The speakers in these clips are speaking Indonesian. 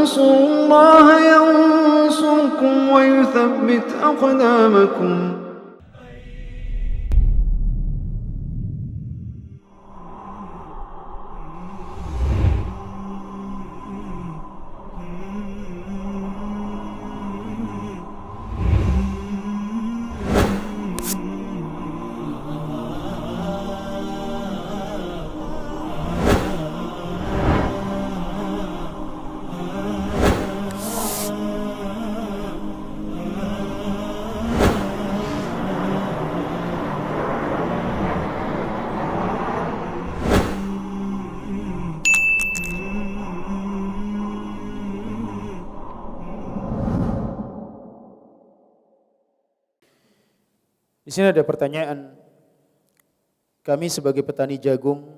تنصروا الله ينصركم ويثبت أقدامكم. Di sini ada pertanyaan, kami sebagai petani jagung,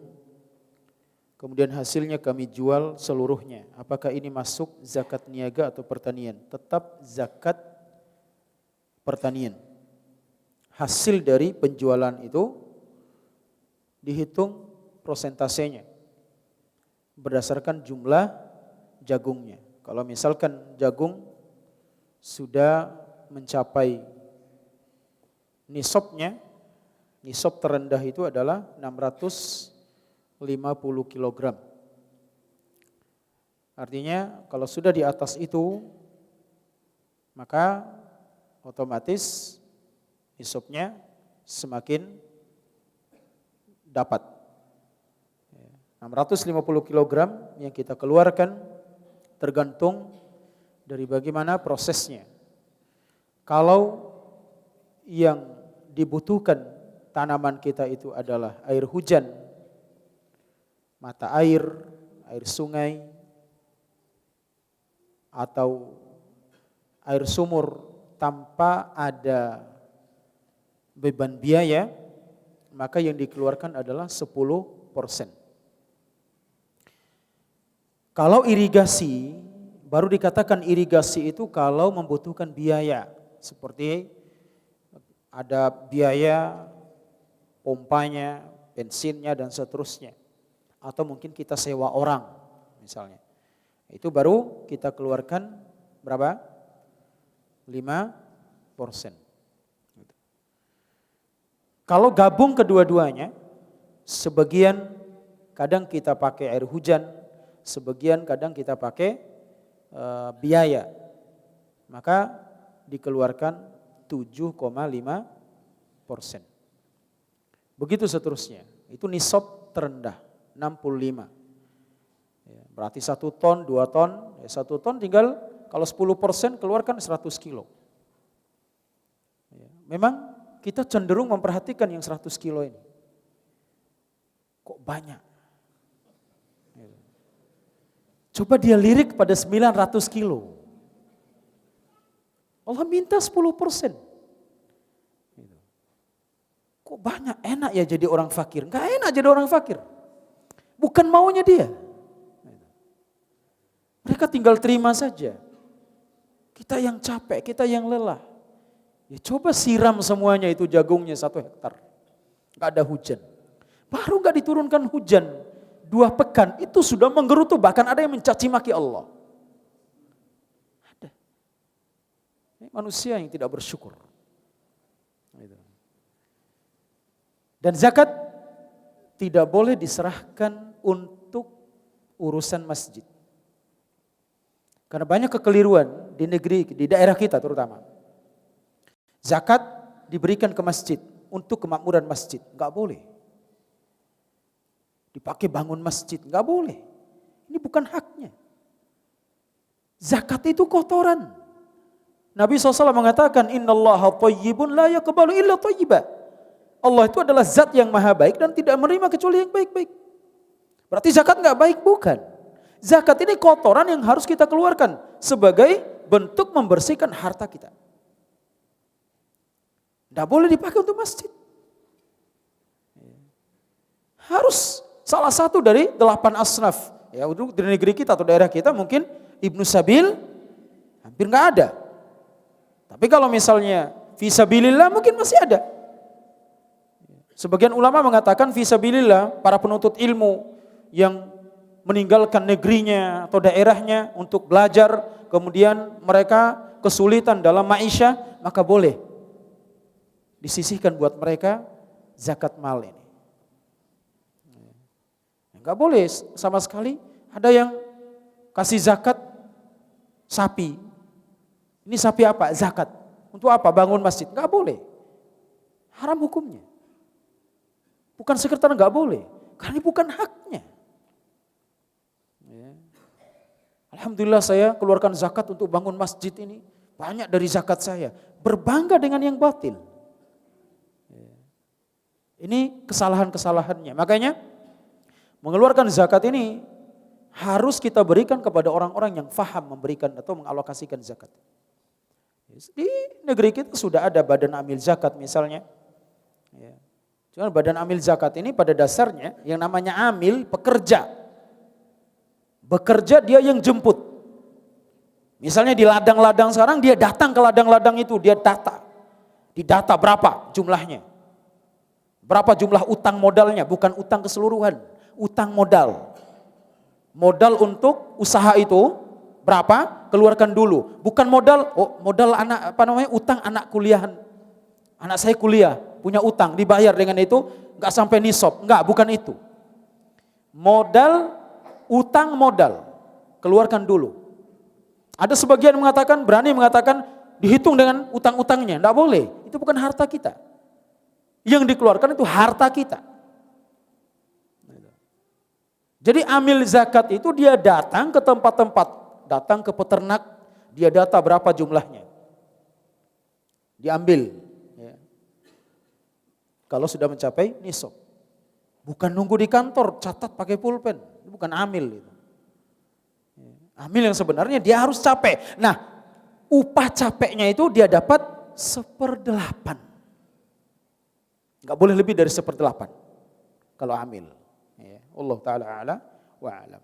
kemudian hasilnya kami jual seluruhnya, apakah ini masuk zakat niaga atau pertanian? Tetap zakat pertanian. Hasil dari penjualan itu dihitung prosentasenya berdasarkan jumlah jagungnya. Kalau misalkan jagung sudah mencapai nisabnya, nisab terendah itu adalah 650 kg. Artinya kalau sudah di atas itu, maka otomatis nisabnya semakin dapat. 650 kg yang kita keluarkan tergantung dari bagaimana prosesnya. Kalau yang dibutuhkan tanaman kita itu adalah air hujan, mata air, air sungai, atau air sumur tanpa ada beban biaya, maka yang dikeluarkan adalah 10%. Kalau irigasi, baru dikatakan irigasi itu kalau membutuhkan biaya, seperti ada biaya pompanya, bensinnya dan seterusnya. Atau mungkin kita sewa orang misalnya. Itu baru kita keluarkan berapa? 5%. Kalau gabung kedua-duanya, sebagian kadang kita pakai air hujan, sebagian kadang kita pakai biaya. Maka dikeluarkan 7,5%. Begitu seterusnya. Itu nisab terendah, 65. Berarti 1 ton, 2 ton, 1 ton tinggal kalau 10% keluarkan 100 kilo. Memang kita cenderung memperhatikan yang 100 kilo ini. Kok banyak? Coba dia lirik pada 900 kilo. Allah minta 10%. Kok banyak, enak ya jadi orang fakir? Enggak enak jadi orang fakir. Bukan maunya dia. Mereka tinggal terima saja. Kita yang capek, kita yang lelah. Ya coba siram semuanya itu jagungnya 1 hektar. Enggak ada hujan. Baru enggak diturunkan hujan 2 pekan, itu sudah menggerutu, bahkan ada yang mencaci maki Allah. Manusia yang tidak bersyukur. Dan zakat tidak boleh diserahkan untuk urusan masjid. Karena banyak kekeliruan di negeri, di daerah kita terutama. Zakat diberikan ke masjid untuk kemakmuran masjid, enggak boleh. Dipakai bangun masjid, enggak boleh. Ini bukan haknya. Zakat itu kotoran. Nabi SAW mengatakan, innallaha thayyibun la yaqbalu illa thayyiba. Allah itu adalah zat yang maha baik dan tidak menerima kecuali yang baik-baik. Berarti zakat enggak baik? Bukan. Zakat ini kotoran yang harus kita keluarkan sebagai bentuk membersihkan harta kita. Enggak boleh dipakai untuk masjid. Harus salah satu dari 8 asnaf. Ya, di negeri kita atau daerah kita mungkin Ibnu Sabil hampir enggak ada. Tapi kalau misalnya fisabilillah mungkin masih ada. Sebagian ulama mengatakan fisabilillah, para penuntut ilmu yang meninggalkan negerinya atau daerahnya untuk belajar, kemudian mereka kesulitan dalam maisha, maka boleh disisihkan buat mereka zakat mal ini. Enggak boleh sama sekali ada yang kasih zakat sapi. Ini sapi apa? Zakat. Untuk apa? Bangun masjid. Enggak boleh. Haram hukumnya. Bukan sekedar enggak boleh, karena ini bukan haknya. Alhamdulillah saya keluarkan zakat untuk bangun masjid ini. Banyak dari zakat saya. Berbangga dengan yang batil. Ini kesalahan-kesalahannya. Makanya mengeluarkan zakat ini harus kita berikan kepada orang-orang yang faham memberikan atau mengalokasikan zakat. Di negeri kita sudah ada badan amil zakat misalnya. Cuma badan amil zakat ini pada dasarnya yang namanya amil pekerja. Bekerja dia yang jemput. Misalnya di ladang-ladang sekarang dia datang ke ladang-ladang itu, dia data. Didata berapa jumlahnya. Berapa jumlah utang modalnya, bukan utang keseluruhan, utang modal. Modal untuk usaha itu berapa? Keluarkan dulu. Bukan modal, modal anak utang anak kuliahan. Anak saya kuliah, punya utang, dibayar dengan itu enggak sampai nisab. Enggak, bukan itu. Modal, utang modal. Keluarkan dulu. Ada sebagian berani mengatakan dihitung dengan utang-utangnya, enggak boleh. Itu bukan harta kita. Yang dikeluarkan itu harta kita. Jadi amil zakat itu dia datang ke tempat-tempat, datang ke peternak, dia data berapa jumlahnya. Diambil. Ya. Kalau sudah mencapai nisab. Bukan nunggu di kantor, catat pakai pulpen. Itu bukan amil. Itu. Amil yang sebenarnya dia harus capek. Nah, upah capeknya itu dia dapat 1/8. Enggak boleh lebih dari 1/8 kalau amil. Ya. Allah Ta'ala a'la wa a'lam.